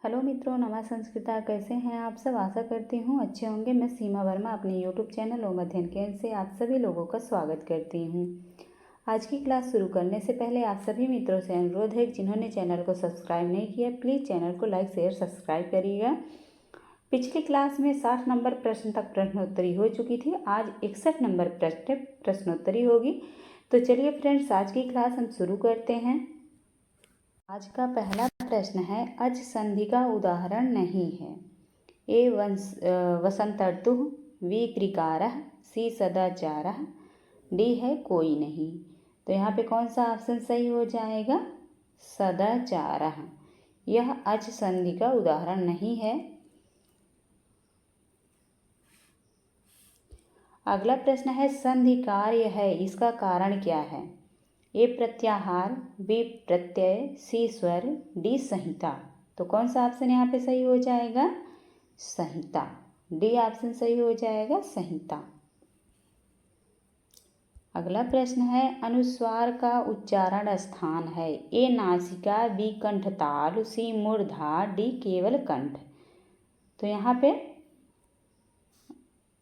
Hello मित्रों, नमा संस्कृता। कैसे हैं आप सब? आशा करती हूँ अच्छे होंगे। मैं सीमा वर्मा अपने यूट्यूब चैनल ओम अध्ययन केंद्र से आप सभी लोगों का स्वागत करती हूँ। आज की क्लास शुरू करने से पहले आप सभी मित्रों से अनुरोध है कि जिन्होंने चैनल को सब्सक्राइब नहीं किया, प्लीज़ चैनल को लाइक शेयर सब्सक्राइब करिएगा। पिछली क्लास में 60 नंबर प्रश्न तक प्रश्नोत्तरी हो चुकी थी। आज 61 नंबर प्रश्नोत्तरी होगी। तो चलिए फ्रेंड्स, आज की क्लास हम शुरू करते हैं। आज का पहला प्रश्न है, अज संधि का उदाहरण नहीं है। ए वसंत ऋतुः, बी कृकारः, सी सदाचारः, डी है कोई नहीं। तो यहाँ पे कौन सा ऑप्शन सही हो जाएगा? सदाचारः। यह अज संधि का उदाहरण नहीं है। अगला प्रश्न है, संधि कार्य है, इसका कारण क्या है? ए प्रत्याहार, बी प्रत्यय, सी स्वर, डी संहिता। तो कौन सा ऑप्शन यहाँ पे सही हो जाएगा? संहिता। डी ऑप्शन सही हो जाएगा, संहिता। अगला प्रश्न है, अनुस्वार का उच्चारण स्थान है। ए नासिका, बी कंठतालु, सी मूर्धा, डी केवल कंठ। तो यहाँ पे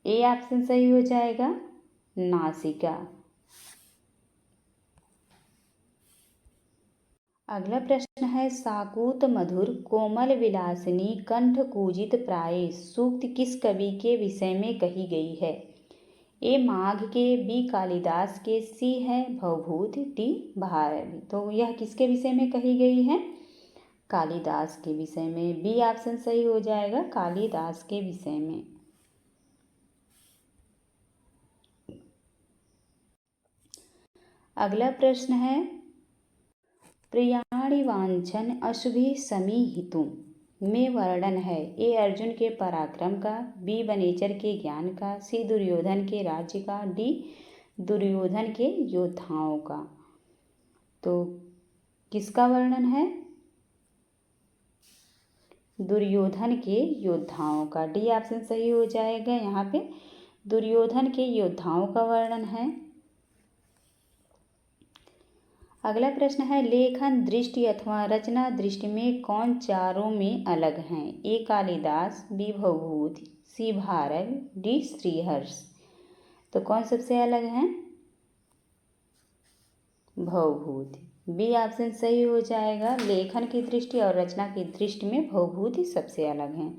ए ऑप्शन सही हो जाएगा, नासिका। अगला प्रश्न है, साकूत मधुर कोमल विलासिनी कंठ कूजित प्राय सूक्त किस कवि के विषय में कही गई है? ए माघ के, बी कालिदास के, सी है भवभूति, डी भारवी। तो यह किसके विषय में कही गई है? कालिदास के विषय में। बी ऑप्शन सही हो जाएगा, कालिदास के विषय में। अगला प्रश्न है, प्रियाणि वांछन अशुभि समीहितुं में वर्णन है। ए अर्जुन के पराक्रम का, बी वनेचर के ज्ञान का, सी दुर्योधन के राज्य का, डी दुर्योधन के योद्धाओं का। तो किसका वर्णन है? दुर्योधन के योद्धाओं का। डी ऑप्शन सही हो जाएगा। यहाँ पे दुर्योधन के योद्धाओं का वर्णन है। अगला प्रश्न है, लेखन दृष्टि अथवा रचना दृष्टि में कौन चारों में अलग हैं? ए कालिदास, बी भवभूति, सी भारवी, डी श्रीहर्ष। तो कौन सबसे अलग हैं? भवभूति। बी ऑप्शन सही हो जाएगा। लेखन की दृष्टि और रचना की दृष्टि में भवभूति सबसे अलग हैं।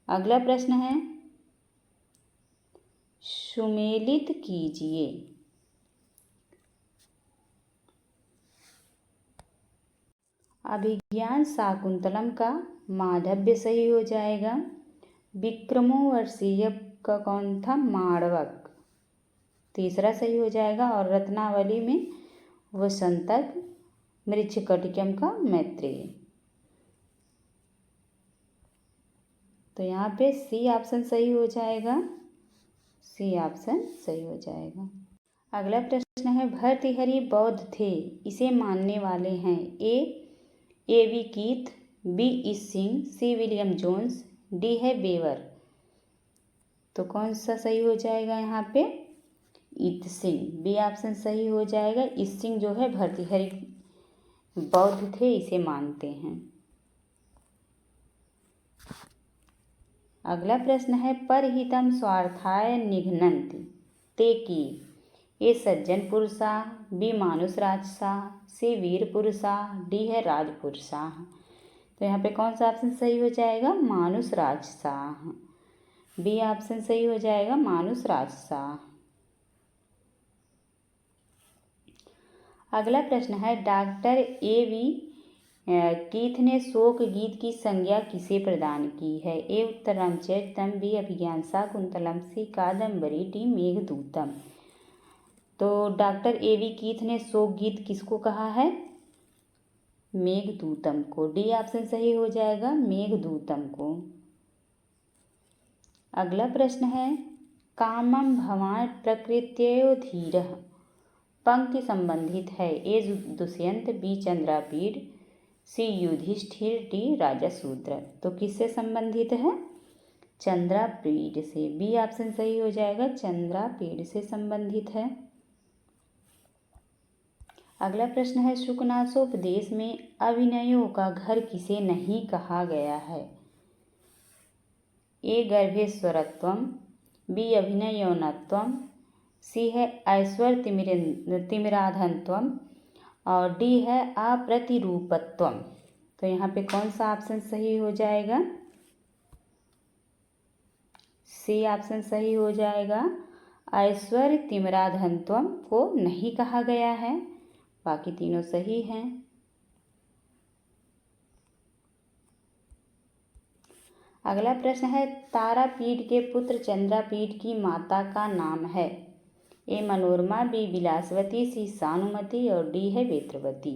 अगला प्रश्न है, सुमेलित कीजिए। अभिज्ञान शाकुंतलम का माधव्य सही हो जाएगा। विक्रमोर्वशीय का कौन था? माणवक। तीसरा सही हो जाएगा। और रत्नावली में वसंतक, मृच्छकटिकम का मैत्रेय। तो यहाँ पे सी ऑप्शन सही हो जाएगा। सी ऑप्शन सही हो जाएगा। अगला प्रश्न है, भर्तृहरि बौद्ध थे, इसे मानने वाले हैं। ए वी कीथ, बी इसिंग, सी विलियम जोन्स, डी है बेवर। तो कौन सा सही हो जाएगा यहाँ पे? इसिंग। बी ऑप्शन सही हो जाएगा। इसिंग जो है भर्तृहरि बौद्ध थे, इसे मानते हैं। अगला प्रश्न है, परहितम स्वार्थाय निघ्नन्ति ते की। ए सज्जन पुरुषा, बी मानुष राजसा, सी वीर पुरुषा, डी है राजपुरुषा। तो यहाँ पे कौन सा ऑप्शन सही हो जाएगा? मानुष राजसा। बी ऑप्शन सही हो जाएगा, मानुष राजसा। अगला प्रश्न है, डॉक्टर ए वी कीथ ने शोक गीत की संज्ञा किसे प्रदान की है? ए उत्तर रामचरितम, बी अभिज्ञान शाकुंतलम, सी कादम्बरी, डी मेघदूतम। तो डॉक्टर ए वी कीथ ने शोक गीत किसको कहा है? मेघदूतम को। डी ऑप्शन सही हो जाएगा, मेघदूतम को। अगला प्रश्न है, कामम भवान प्रकृत्ययो धीरः पंक्ति संबंधित है। ए दुष्यंत, बी चंद्रापीड, सी युधिष्ठिर, डी राजाशूद्र। तो किससे संबंधित है? चंद्रापीड से। बी ऑप्शन सही हो जाएगा, चंद्रापीड से संबंधित है। अगला प्रश्न है शुकनासोपदेश में अभिनयों का घर किसे नहीं कहा गया है? ए गर्भेश्वरत्वम, बी अभिनयोनत्वम, सी है ऐश्वर्य तिमिराधनत्वम और डी है अप्रतिरूपत्वम। तो यहाँ पे कौन सा ऑप्शन सही हो जाएगा? सी ऑप्शन सही हो जाएगा। ऐश्वर्य तिमिराधनत्वम को नहीं कहा गया है, बाकी तीनों सही हैं। अगला प्रश्न है तारापीठ के पुत्र चंद्रापीठ की माता का नाम है? ए मनोरमा, बी विलासवती, सी सानुमती और डी है वेत्रवती।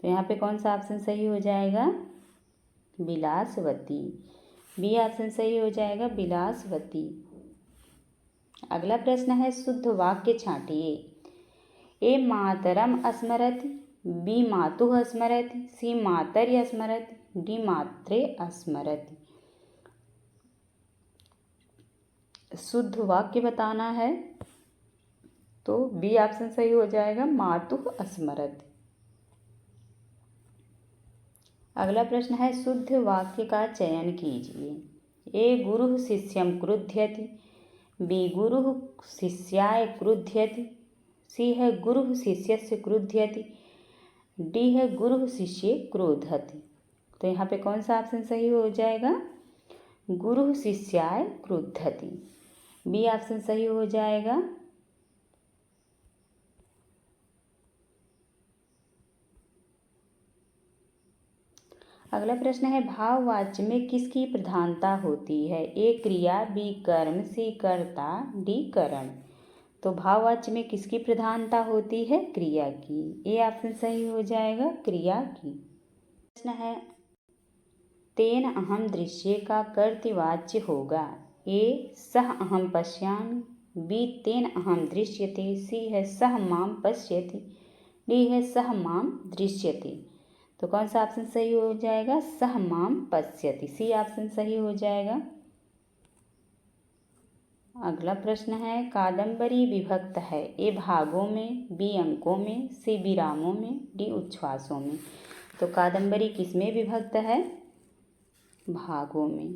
तो यहाँ पे कौन सा ऑप्शन सही हो जाएगा? विलासवती। बी ऑप्शन सही हो जाएगा, विलासवती। अगला प्रश्न है शुद्ध वाक्य छांटिए। ए मातरम स्मरति, बी मातुः स्मरति, सी मातर्य स्मरति, डी मात्रे स्मरति। शुद्ध वाक्य बताना है तो बी ऑप्शन सही हो जाएगा, मातुः स्मरति। अगला प्रश्न है शुद्ध वाक्य का चयन कीजिए। ए गुरुः शिष्यं क्रुध्यति, बी गुरुः शिष्याय क्रुध्यति, सी है गुरुः शिष्यस्य क्रुध्यति, डी है गुरुः शिष्ये क्रोधति। तो यहाँ पे कौन सा ऑप्शन सही हो जाएगा? गुरुः शिष्याय क्रुद्धति। बी ऑप्शन सही हो जाएगा। अगला प्रश्न है भाववाच्य में किसकी प्रधानता होती है? ए क्रिया, बी कर्म, सी कर्ता, डी करण। तो भाववाच्य में किसकी प्रधानता होती है? क्रिया की। ए ऑप्शन सही हो जाएगा, क्रिया की। प्रश्न है तेन अहम दृश्य का कर्तृवाच्य होगा? ए सह अहम पश्यामि, बी तेन अहम दृश्यते, सी है सह माम पश्यति, डी है सह माम दृश्यते। तो कौन सा ऑप्शन सही हो जाएगा? सह माम पश्यति। सी ऑप्शन सही हो जाएगा। अगला प्रश्न है कादम्बरी विभक्त है? ए भागों में, बी अंकों में, सी विरामों में, डी उच्छ्वासों में। तो कादम्बरी किसमें विभक्त है? भागों में।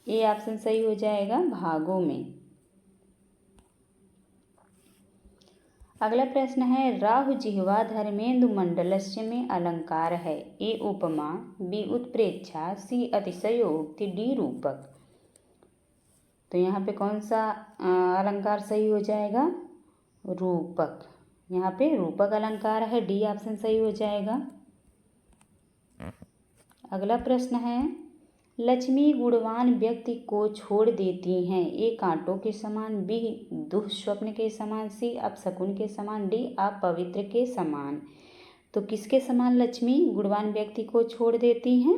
ए ऑप्शन सही हो जाएगा, भागों में। अगला प्रश्न है राहु जिह्वा धर्मेंदु मंडलस्य में अलंकार है? ए उपमा, बी उत्प्रेक्षा, सी अतिशयोक्ति, डी रूपक। तो यहाँ पे कौन सा अलंकार सही हो जाएगा? रूपक। यहाँ पे रूपक अलंकार है, डी ऑप्शन सही हो जाएगा। अगला प्रश्न है लक्ष्मी गुणवान व्यक्ति को छोड़ देती हैं? ए कांटों के समान, बी दुःस्वप्न के समान, सी अपशकुन के समान, डी अपवित्र के समान। तो किसके समान लक्ष्मी गुणवान व्यक्ति को छोड़ देती हैं?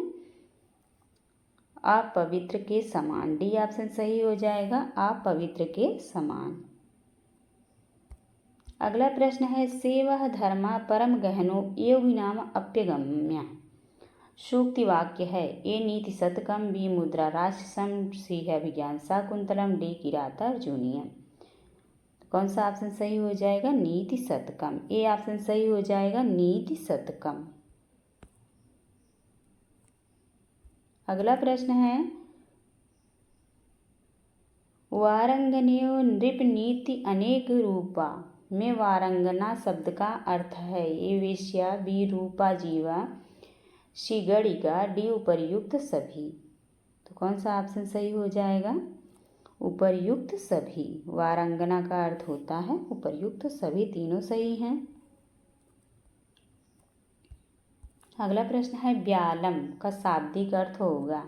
अपवित्र के समान। डी ऑप्शन सही हो जाएगा, अपवित्र के समान। अगला प्रश्न है सेवः धर्मा परम गहनो योगिनाम अप्यगम्य। सूक्ति वाक्य है? ए नीति शतकम, बी मुद्रा राक्षसम, सी है विज्ञान शाकुंतलम, डी किराता अर्जुनीयम। कौन सा ऑप्शन सही हो जाएगा? नीति शतकम। ए ऑप्शन सही हो जाएगा, नीति शतकम। अगला प्रश्न है वारंगनेयो नृप नीति अनेक रूपा में वारंगना शब्द का अर्थ है? ए वेश्या, बी रूपा जीवा, सी गणिका, डी उपर्युक्त सभी। तो कौन सा ऑप्शन सही हो जाएगा? उपर्युक्त सभी। वारंगना का अर्थ होता है उपर्युक्त सभी। तीनों सही हैं। अगला प्रश्न है व्यालम का शाब्दिक अर्थ होगा?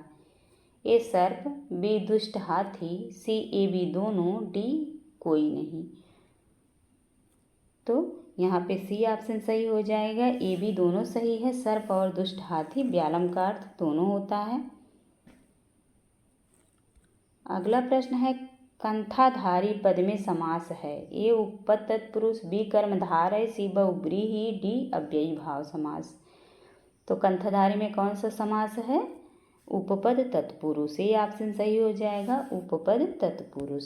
ए सर्प, बी दुष्ट हाथी, सी ए बी दोनों, डी कोई नहीं। तो यहाँ पे सी ऑप्शन सही हो जाएगा, ए बी दोनों सही है। सर्प और दुष्ट हाथी व्यालम का अर्थ दोनों होता है। अगला प्रश्न है कंथाधारी पद में समास है? ए उपपद तत्पुरुष, बी कर्मधारय, सी बहुव्रीहि, डी अव्ययी भाव समास। तो कंथाधारी में कौन सा समास है? उपपद तत्पुरुष। ये ऑप्शन सही हो जाएगा, उपपद तत्पुरुष।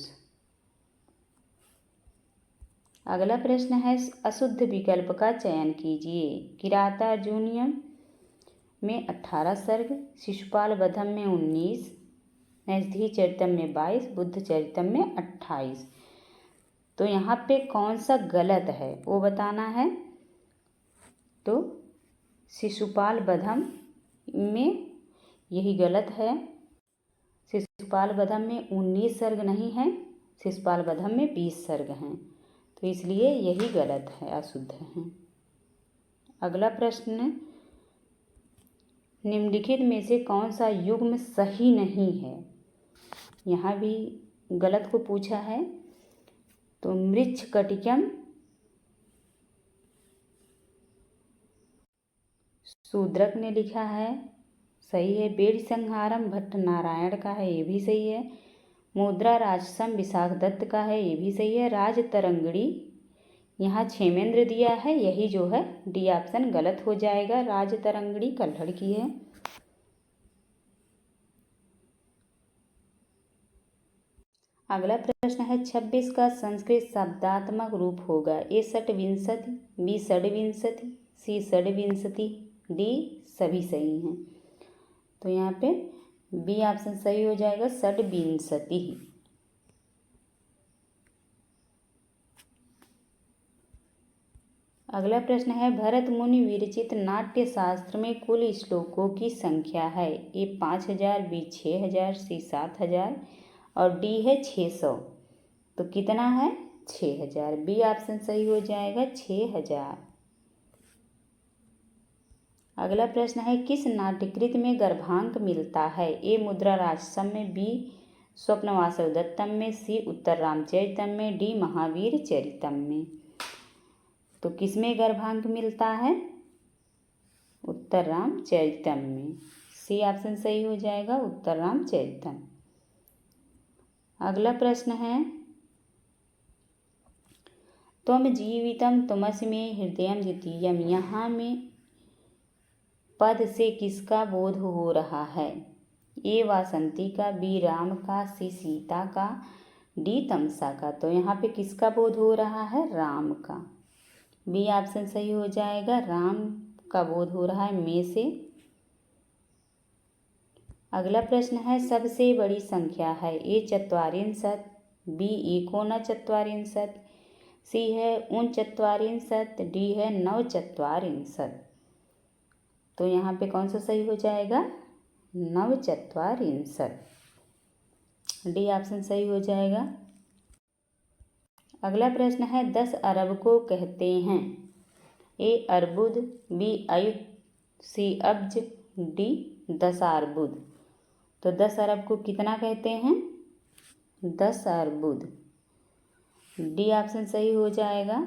अगला प्रश्न है अशुद्ध विकल्प का चयन कीजिए। किरातार्जुनीयम में 18 सर्ग, शिशुपाल वधम में 19, नैषधीय चरितम में 22, बुद्ध चरितम में 28। तो यहाँ पे कौन सा गलत है वो बताना है। तो शिशुपाल वधम में यही गलत है। शिशुपाल वधम में 19 सर्ग नहीं है, शिशुपाल वधम में 20 सर्ग हैं, तो इसलिए यही गलत है, अशुद्ध है। अगला प्रश्न, निम्नलिखित में से कौन सा युग्म सही नहीं है। यहाँ भी गलत को पूछा है। तो मृच्छकटिकम शूद्रक ने लिखा है, सही है। बेड़ संहारम भट्ट नारायण का है, ये भी सही है। मुद्रा राजसम विशाख दत्त का है, ये भी सही है। राज तरंगड़ी यहाँ क्षेमेंद्र दिया है, यही जो है डी ऑप्शन गलत हो जाएगा। राज तरंगड़ी कल्हड़ की है। अगला प्रश्न है 26 का संस्कृत शब्दात्मक रूप होगा। ए षड्विंशति, बी षड्विंशति, सी षड्विंशति, डी सभी सही हैं। तो यहाँ पे बी ऑप्शन सही हो जाएगा, षड्विंशति। अगला प्रश्न है भरत मुनि विरचित नाट्य शास्त्र में कुल श्लोकों की संख्या है। ए 5000, बी 6000, सी 7000 और डी है 600। तो कितना है 6000। बी ऑप्शन सही हो जाएगा 6000। अगला प्रश्न है किस नाट्यकृत में गर्भांक मिलता है। ए मुद्रा राजसम में, बी स्वप्न वासवदत्तम में, सी उत्तर रामचरितम में, डी महावीर चरितम में। तो किसमें गर्भांक मिलता है, उत्तर रामचरितम में। सी ऑप्शन सही हो जाएगा, उत्तर रामचरितम। अगला प्रश्न है त्वम जीवितम तुमस्मि हृदयम द्वितीयम, यहाँ में पद से किसका बोध हो रहा है। ए वासंती का, बी राम का, सी सीता का, डी तमसा का। तो यहाँ पे किसका बोध हो रहा है, राम का। बी ऑप्शन सही हो जाएगा, राम का बोध हो रहा है में से। अगला प्रश्न है सबसे बड़ी संख्या है। ए 44, बी 49, सी है 49, डी है 49। तो यहाँ पे कौन सा सही हो जाएगा, 49। डी ऑप्शन सही हो जाएगा। अगला प्रश्न है 10 अरब को कहते हैं। ए अर्बुद, बी अयुत, सी अब्ज, डी दशार्बुद। तो 10 अरब को कितना कहते हैं, 10 अर्बुद। डी ऑप्शन सही हो जाएगा।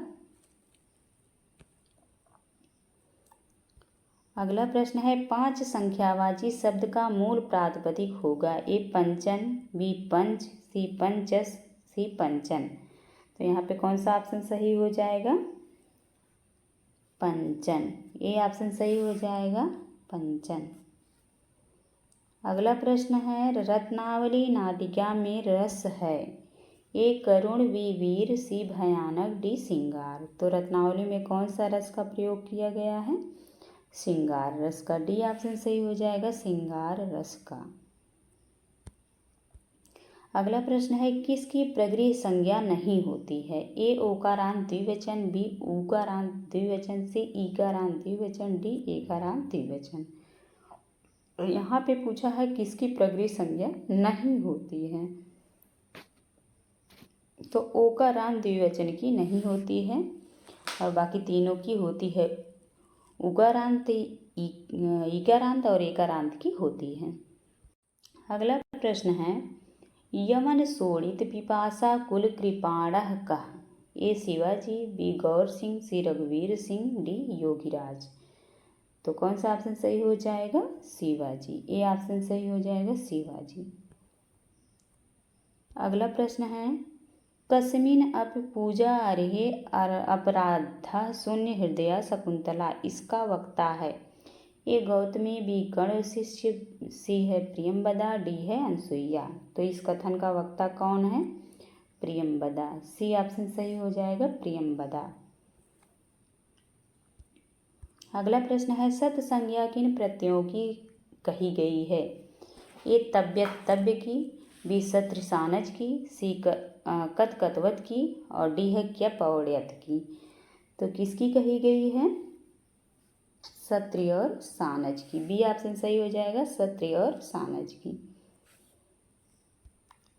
अगला प्रश्न है 5 संख्यावाची शब्द का मूल प्रातिपदिक होगा। ए पंचन, बी पंच, सी पंचस, सी पंचन। तो यहाँ पे कौन सा ऑप्शन सही हो जाएगा, पंचन। ए ऑप्शन सही हो जाएगा, पंचन। अगला प्रश्न है रत्नावली नाटिका में रस है। ए करुण, बी वीर, सी भयानक, डी श्रृंगार। तो रत्नावली में कौन सा रस का प्रयोग किया गया है, श्रृंगार रस का। डी ऑप्शन सही हो जाएगा, श्रृंगार रस का। अगला प्रश्न है किसकी प्रगृह संज्ञा नहीं होती है। ए ओकारांत द्विवचन, बी ऊकारांत द्विवचन, सी ईकारांत द्विवचन, डी एकारांत द्विवचन। यहाँ पे पूछा है किसकी प्रगृह संज्ञा नहीं होती है। तो ओकारांत द्विवचन की नहीं होती है और बाकी तीनों की होती है। उकारांत, इकारांत और एकारांत की होती है। अगला प्रश्न है यमन शोणित पिपासा कुल कृपाणः कः। ए शिवाजी, बी गौर सिंह, सी रघुवीर सिंह, डी योगीराज। तो कौन सा ऑप्शन सही हो जाएगा, शिवाजी। ए ऑप्शन सही हो जाएगा, शिवाजी। अगला प्रश्न है कस्मिन अप पूजा अर्हे अपराधा शून्य हृदय शकुंतला, इसका वक्ता है। ए गौतमी, बी कर्ण शिष्य, सी है प्रियंवदा, डी है अनसुईया। तो इस कथन का वक्ता कौन है, प्रियंवदा। सी ऑप्शन सही हो जाएगा, प्रियंवदा। अगला प्रश्न है सत संज्ञा किन प्रत्ययों की कही गई है? ए तव्यत तव्य की, बी सत्र सानज की, सी कत कतवत की और डी है क्या पौड़यत की। तो किसकी कही गई है? सत्रि और सानज की। बी ऑप्शन सही हो जाएगा, सत्रि और सानज की।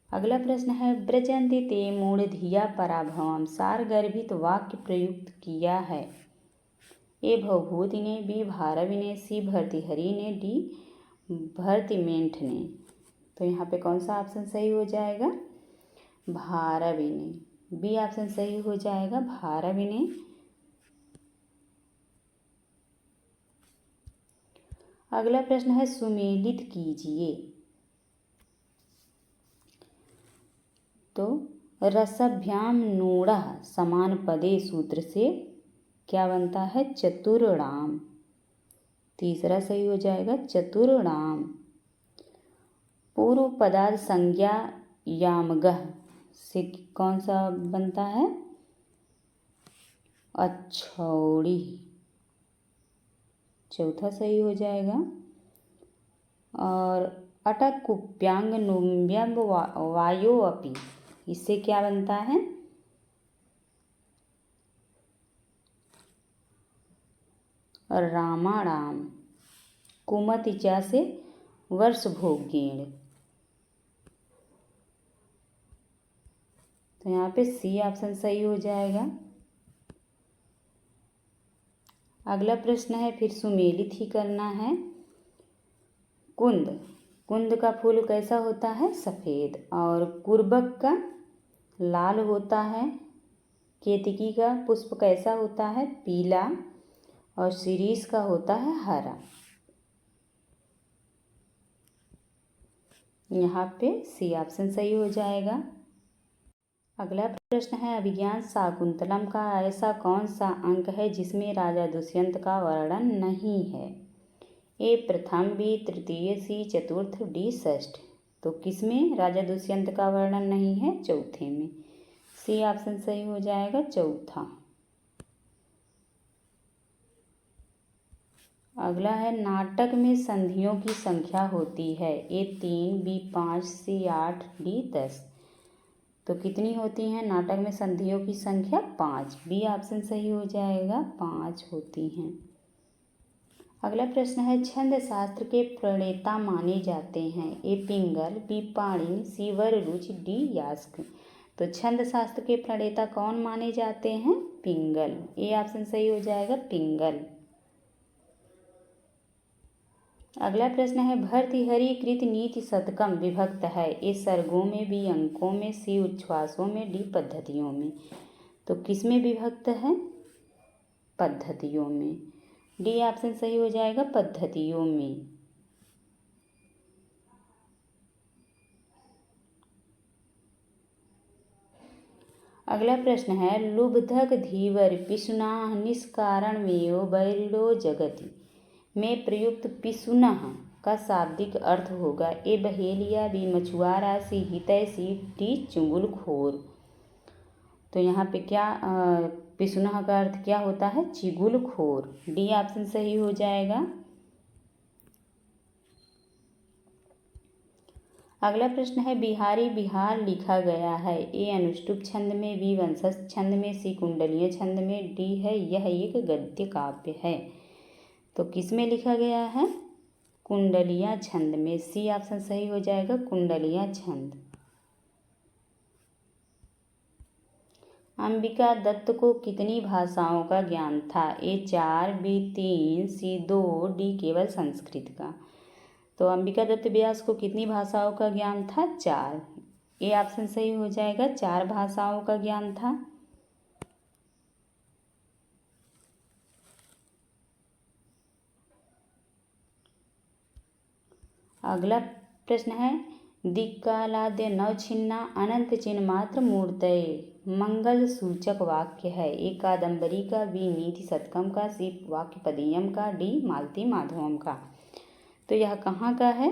अगला प्रश्न है ब्रजंति ते मूढ़धिया पराभवम सारगर्भित वाक्य प्रयुक्त किया है। ए भवभूति ने, बी भारवी ने, सी भर्तृहरि ने, डी भर्तृमेंठ ने। तो यहाँ पे कौन सा ऑप्शन सही हो जाएगा? भारवी ने। बी ऑप्शन सही हो जाएगा, भारवी ने। अगला प्रश्न है सुमेलित कीजिए। तो रसभ्याम नूढ़ समान पदे सूत्र से क्या बनता है? चतुर्णाम। तीसरा सही हो जाएगा, चतुर्णाम। पूर्व पदार्थ संज्ञा यामगह से कौन सा बनता है? अक्षौड़ी। चौथा सही हो जाएगा। और अटक कुप्यांग नुम्यम वायो अपि, इससे क्या बनता है? रामाराम। कुमतिचा से वर्ष भोगेण। तो यहाँ पे सी ऑप्शन सही हो जाएगा। अगला प्रश्न है फिर सुमेलित ही करना है। कुंद, कुंद का फूल कैसा होता है? सफ़ेद। और कुर्बक का लाल होता है। केतकी का पुष्प कैसा होता है? पीला। और शिरीष का होता है हरा। यहाँ पे सी ऑप्शन सही हो जाएगा। अगला प्रश्न है अभिज्ञान शाकुंतलम का ऐसा कौन सा अंक है जिसमें राजा दुष्यंत का वर्णन नहीं है? ए प्रथम, बी तृतीय, सी चतुर्थ, डी षष्ठ। तो किसमें राजा दुष्यंत का वर्णन नहीं है? चौथे में। सी ऑप्शन सही हो जाएगा, चौथा। अगला है नाटक में संधियों की संख्या होती है। ए 3, बी 5, सी 8, डी 10। तो कितनी होती हैं नाटक में संधियों की संख्या? 5। बी ऑप्शन सही हो जाएगा, 5 होती हैं। अगला प्रश्न है छंद शास्त्र के प्रणेता माने जाते हैं। ए पिंगल, बी पाणिनि, सी वररुचि, डी यास्क। तो छंद शास्त्र के प्रणेता कौन माने जाते हैं? पिंगल। ए ऑप्शन सही हो जाएगा, पिंगल। अगला प्रश्न है भर्तृहरि कृत नीति शतकम विभक्त है। ए सर्गों में, बी अंकों में, सी उच्छ्वासों में, डी पद्धतियों में। तो किस में विभक्त है? पद्धतियों में। डी ऑप्शन सही हो जाएगा, पद्धतियों में। अगला प्रश्न है लुब्धक धीवर पिशुनाह निष्कारण में बैरिडो जगति में प्रयुक्त पिशुनः का शाब्दिक अर्थ होगा। ए बहेलिया, बी मछुआरा, सी हितैषी, डी चुगलखोर। तो यहाँ पे क्या पिशुनः का अर्थ क्या होता है? चुगलखोर। डी ऑप्शन सही हो जाएगा। अगला प्रश्न है बिहारी बिहार लिखा गया है। ए अनुष्टुप छंद में, बी वंशज छंद में, सी कुंडलीय छंद में, डी है यह एक गद्य काव्य है। तो किस में लिखा गया है? कुंडलिया छंद में। सी ऑप्शन सही हो जाएगा, कुंडलिया छंद। अंबिका दत्त को कितनी भाषाओं का ज्ञान था? ए 4, बी 3, सी 2, डी केवल संस्कृत का। तो अंबिका दत्त व्यास को कितनी भाषाओं का ज्ञान था? 4। ए ऑप्शन सही हो जाएगा, 4 भाषाओं का ज्ञान था। अगला प्रश्न है दिक्कालाद्य नवछिन्ना अनंत चिन्ह मात्र मूर्तये मंगल सूचक वाक्य है। ए कादम्बरी का, बी नीति शतकम का, सी वाक्यपदीयम का, डी मालती माधवम का। तो यह कहाँ का है?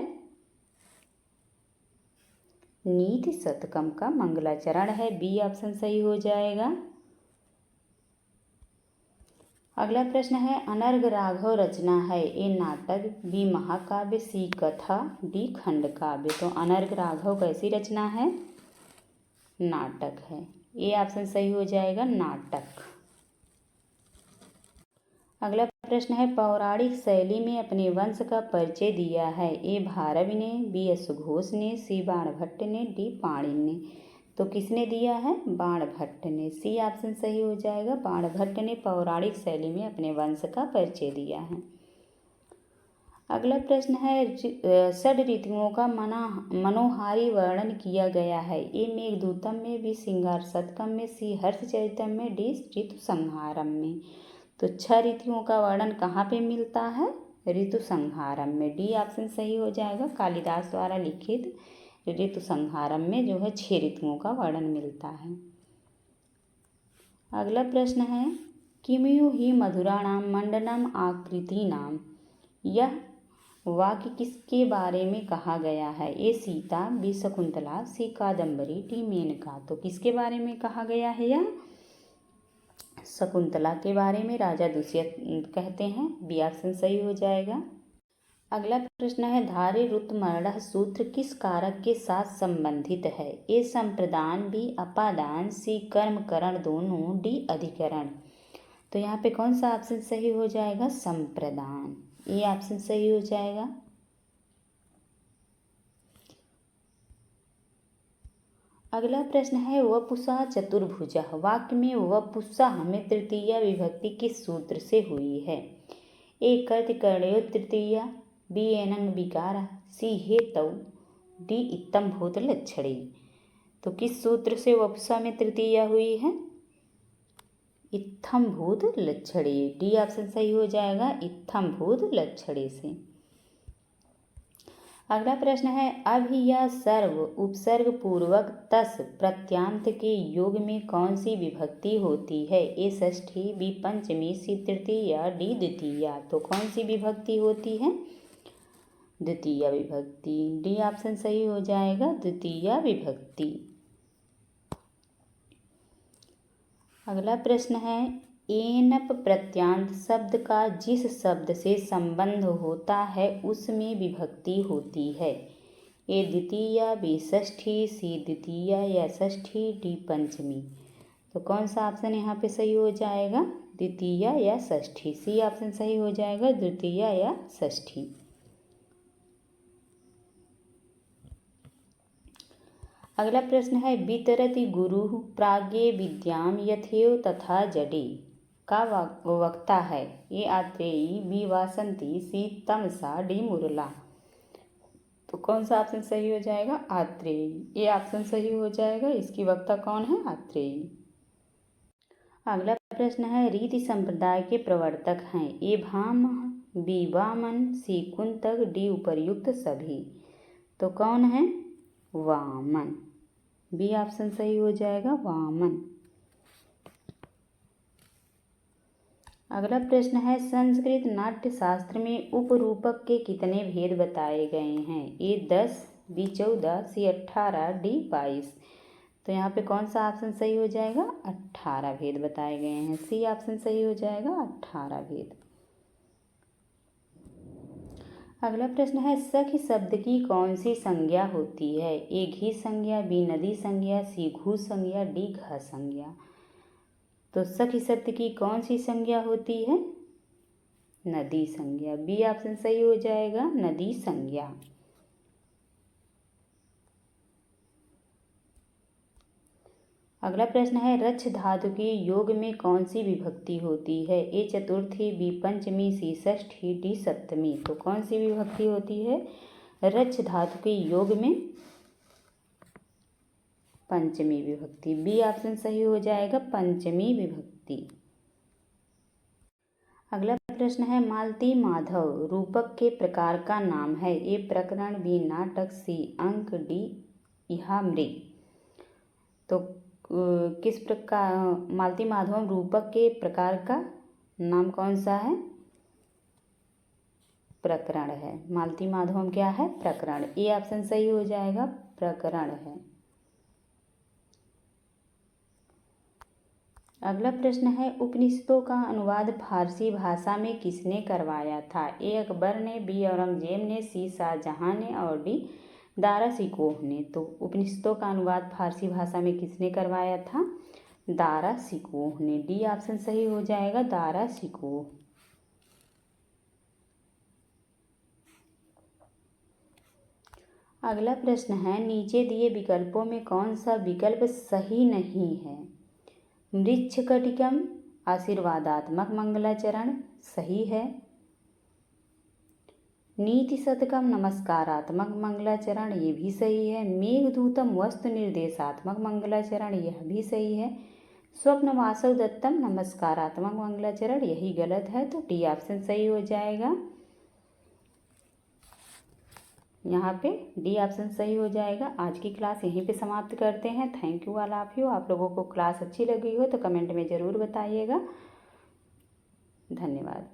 नीति शतकम का मंगलाचरण है। बी ऑप्शन सही हो जाएगा। अगला प्रश्न है अनर्घ राघव रचना है। ए नाटक, बी महाकाव्य, सी कथा, डी खंड काव्य। तो अनर्घ राघव कैसी रचना है? नाटक है। ए ऑप्शन सही हो जाएगा, नाटक। अगला प्रश्न है पौराणिक शैली में अपने वंश का परिचय दिया है। ए भारवी ने, बी अश्वघोष ने, सी बाणभट्ट ने, डी पाणिनि ने। तो किसने दिया है? बाणभट्ट ने। सी ऑप्शन सही हो जाएगा, बाणभट्ट ने पौराणिक शैली में अपने वंश का परिचय दिया है। अगला प्रश्न है षड ऋतुओं का मनोहारी वर्णन किया गया है। ए मेघदूतम में, बी श्रृंगार शतकम में, सी हर्षचरितम में, डी ऋतु संहारम में। तो 6 ऋतुओं का वर्णन कहाँ पे मिलता है? ऋतु संहारम में। डी ऑप्शन सही हो जाएगा। कालिदास द्वारा लिखित ऋतु संहारम में जो है 6 ऋतुओं का वर्णन मिलता है। अगला प्रश्न है किमयु ही मधुराणाम मंडनम आकृति नाम। यह वाक्य किसके बारे में कहा गया है? ए सीता, बी शकुंतला, सी कादम्बरी, डी मेनका। तो किसके बारे में कहा गया है? यह शकुंतला के बारे में राजा दुष्यंत कहते हैं। बी ऑप्शन सही हो जाएगा। अगला प्रश्न है धारे रुतमर्णः सूत्र किस कारक के साथ संबंधित है? ए संप्रदान, बी अपादान, सी कर्म करण दोनों, डी अधिकरण। तो यहाँ पे कौन सा ऑप्शन सही हो जाएगा? संप्रदान। ये ऑप्शन सही हो जाएगा। अगला प्रश्न है वपुषा चतुर्भुजा। वाक्य में वपुषा में तृतीया विभक्ति किस सूत्र से हुई है? ए कर्तकर्णयो तृतीया, बी एनंग विकार, सी हेतौ, डी इत्तम भूत लक्षणे। तो किस सूत्र से वपुषा में तृतीया हुई है? इत्थम भूत लक्षणे। डी ऑप्शन सही हो जाएगा, इत्थम भूत लक्षणे से। अगला प्रश्न है अभि या सर्व उपसर्ग पूर्वक तस् प्रत्यांत के योग में कौन सी विभक्ति होती है? ए षष्ठी, बी पंचमी, सी तृतीया, डी द्वितीया। तो कौन सी विभक्ति होती है? द्वितीय विभक्ति। डी ऑप्शन सही हो जाएगा, द्वितीय विभक्ति। अगला प्रश्न है एनप प्रत्यांत शब्द का जिस शब्द से संबंध होता है उसमें विभक्ति होती है। ए द्वितीया, बी षष्ठी, सी द्वितीया या षष्ठी, डी पंचमी। तो कौन सा ऑप्शन यहाँ पे सही हो जाएगा? द्वितीया या षष्ठी। सी ऑप्शन सही हो जाएगा, द्वितीया या षष्ठी। अगला प्रश्न है वितरति गुरु प्राज्ञे विद्याम यथेव तथा जडे का वक्ता है। ए आत्रेयी, बी वासंती, सी तमसा, डी मुरला। तो कौन सा ऑप्शन सही हो जाएगा? आत्रेयी। ये ऑप्शन सही हो जाएगा। इसकी वक्ता कौन है? आत्रेयी। अगला प्रश्न है रीति संप्रदाय के प्रवर्तक हैं। ए भाम, बी वामन, सी कुंतक, डी उपर्युक्त सभी। तो कौन है? वामन। बी ऑप्शन सही हो जाएगा, वामन। अगला प्रश्न है संस्कृत नाट्य शास्त्र में उपरूपक के कितने भेद बताए गए हैं? ए 10, बी 14, सी 18, डी 22। तो यहाँ पे कौन सा ऑप्शन सही हो जाएगा? 18 भेद बताए गए हैं। सी ऑप्शन सही हो जाएगा, 18 भेद। अगला प्रश्न है सखी शब्द की कौन सी संज्ञा होती है? ए घी संज्ञा, बी नदी संज्ञा, सी घू संज्ञा, डी घ संज्ञा। तो सखी शब्द की कौन सी संज्ञा होती है? नदी संज्ञा। बी ऑप्शन सही हो जाएगा, नदी संज्ञा। अगला प्रश्न है रच्छ धातु के योग में कौन सी विभक्ति होती है? ए चतुर्थी, बी पंचमी, सी षष्ठी, डी सप्तमी। तो कौन सी विभक्ति होती है रच्छ धातु के योग में? पंचमी विभक्ति। बी ऑप्शन सही हो जाएगा, पंचमी विभक्ति। अगला प्रश्न है मालती माधव रूपक के प्रकार का नाम है। ए प्रकरण, बी नाटक, सी अंक, डी इहामृत। तो किस प्रकार मालती माधव रूपक के प्रकार का नाम कौन सा है? प्रकरण है। मालती माधव क्या है? प्रकरण। ए ऑप्शन सही हो जाएगा, प्रकरण है। अगला प्रश्न है, उपनिषदों का अनुवाद फारसी भाषा में किसने करवाया था? ए अकबर ने, बी औरंगजेब ने, सी शाहजहां ने और डी दारा शिकोह ने। तो उपनिषदों का अनुवाद फारसी भाषा में किसने करवाया था? दारा शिकोह ने। डी ऑप्शन सही हो जाएगा, दारा शिकोह। अगला प्रश्न है, नीचे दिए विकल्पों में कौन सा विकल्प सही नहीं है? मृच्छकटिकम आशीर्वादात्मक मंगलाचरण सही है। नीति शतकम नमस्कारात्मक मंगलाचरण ये भी सही है। मेघदूतम वस्तु निर्देशात्मक मंगलाचरण यह भी सही है। स्वप्न वासव दत्तम नमस्कारात्मक मंगलाचरण यही गलत है। तो डी ऑप्शन सही हो जाएगा, यहाँ पे डी ऑप्शन सही हो जाएगा। आज की क्लास यहीं पे समाप्त करते हैं। Thank you all of you. आप लोगों को क्लास अच्छी लगी हो तो कमेंट में ज़रूर बताइएगा। धन्यवाद।